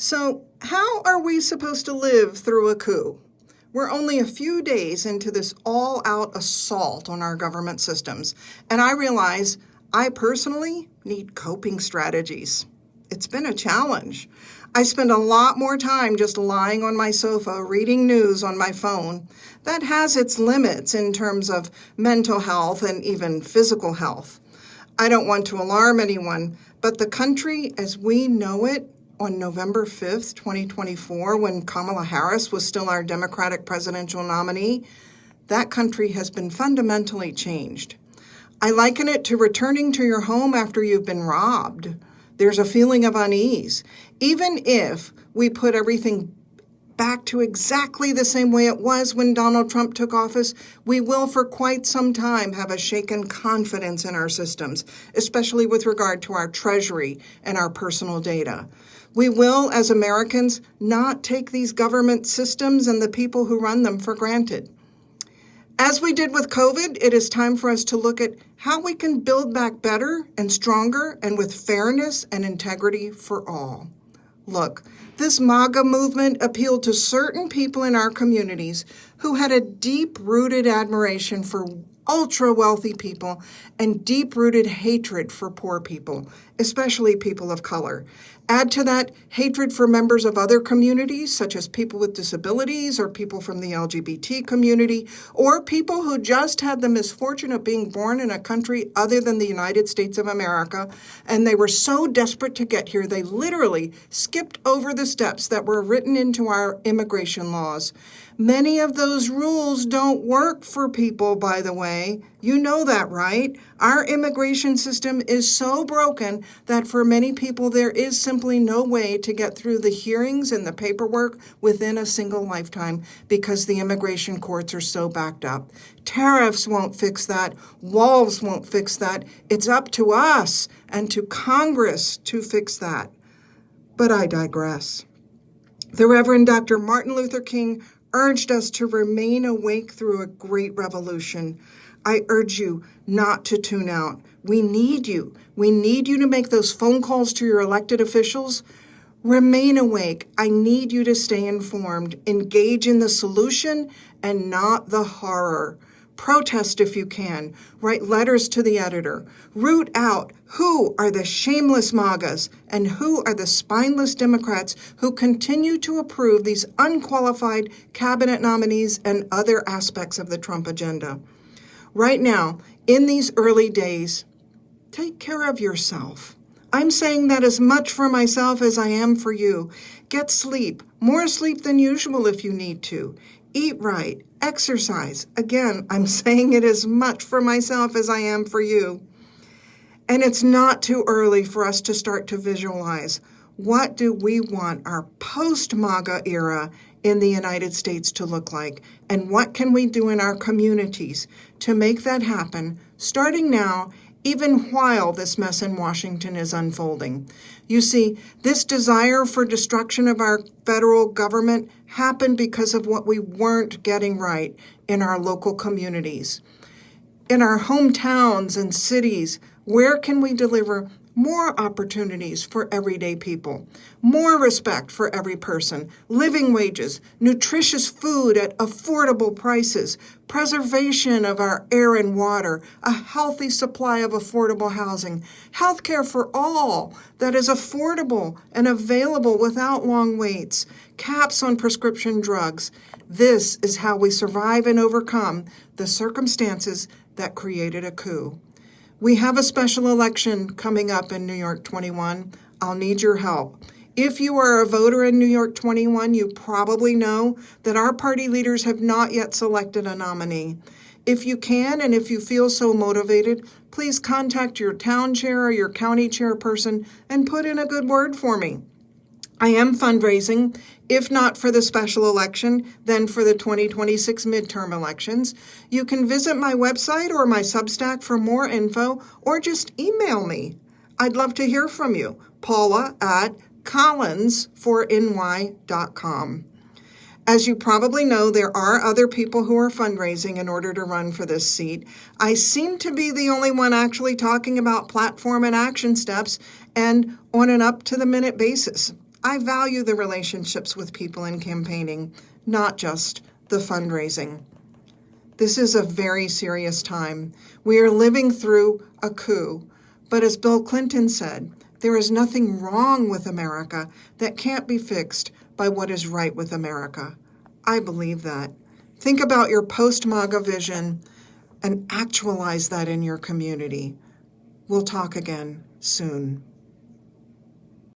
So, how are we supposed to live through a coup? We're only a few days into this all-out assault on our government systems, and I realize I personally need coping strategies. It's been a challenge. I spend a lot more time just lying on my sofa reading news on my phone. That has its limits in terms of mental health and even physical health. I don't want to alarm anyone, but the country as we know it on November 5th, 2024, when Kamala Harris was still our Democratic presidential nominee, that country has been fundamentally changed. I liken it to returning to your home after you've been robbed. There's a feeling of unease. Even if we put everything back to exactly the same way it was when Donald Trump took office, we will for quite some time have a shaken confidence in our systems, especially with regard to our treasury and our personal data. We will, as Americans, not take these government systems and the people who run them for granted. As we did with COVID, it is time for us to look at how we can build back better and stronger and with fairness and integrity for all. Look, this MAGA movement appealed to certain people in our communities who had a deep-rooted admiration for ultra-wealthy people and deep-rooted hatred for poor people, especially people of color. Add to that hatred for members of other communities, such as people with disabilities or people from the LGBT community, or people who just had the misfortune of being born in a country other than the United States of America, and they were so desperate to get here, they literally skipped over the steps that were written into our immigration laws. Many of those rules don't work for people, by the way. You know that, right? Our immigration system is so broken that for many people there is simply no way to get through the hearings and the paperwork within a single lifetime because the immigration courts are so backed up. Tariffs won't fix that. Walls won't fix that. It's up to us and to Congress to fix that. But I digress. The Reverend Dr. Martin Luther King urged us to remain awake through a great revolution. I urge you not to tune out. We need you. We need you to make those phone calls to your elected officials. Remain awake. I need you to stay informed. Engage in the solution and not the horror. Protest if you can. Write letters to the editor. Root out who are the shameless MAGAs and who are the spineless Democrats who continue to approve these unqualified cabinet nominees and other aspects of the Trump agenda. Right now, in these early days, take care of yourself. I'm saying that as much for myself as I am for you. Get sleep, more sleep than usual if you need to. Eat right, exercise. Again, I'm saying it as much for myself as I am for you. And it's not too early for us to start to visualize what do we want our post-MAGA era in the United States to look like, and what can we do in our communities to make that happen, starting now, even while this mess in Washington is unfolding. You see, this desire for destruction of our federal government happened because of what we weren't getting right in our local communities. In our hometowns and cities, where can we deliver more opportunities for everyday people, more respect for every person, living wages, nutritious food at affordable prices, preservation of our air and water, a healthy supply of affordable housing, healthcare for all that is affordable and available without long waits, caps on prescription drugs. This is how we survive and overcome the circumstances that created a coup. We have a special election coming up in New York 21. I'll need your help. If you are a voter in New York 21, you probably know that our party leaders have not yet selected a nominee. If you can, and if you feel so motivated, please contact your town chair or your county chairperson and put in a good word for me. I am fundraising, if not for the special election, then for the 2026 midterm elections. You can visit my website or my Substack for more info, or just email me. I'd love to hear from you, paula@collins4ny.com. As you probably know, there are other people who are fundraising in order to run for this seat. I seem to be the only one actually talking about platform and action steps and on an up-to-the-minute basis. I value the relationships with people in campaigning, not just the fundraising. This is a very serious time. We are living through a coup, but as Bill Clinton said, there is nothing wrong with America that can't be fixed by what is right with America. I believe that. Think about your post-MAGA vision and actualize that in your community. We'll talk again soon.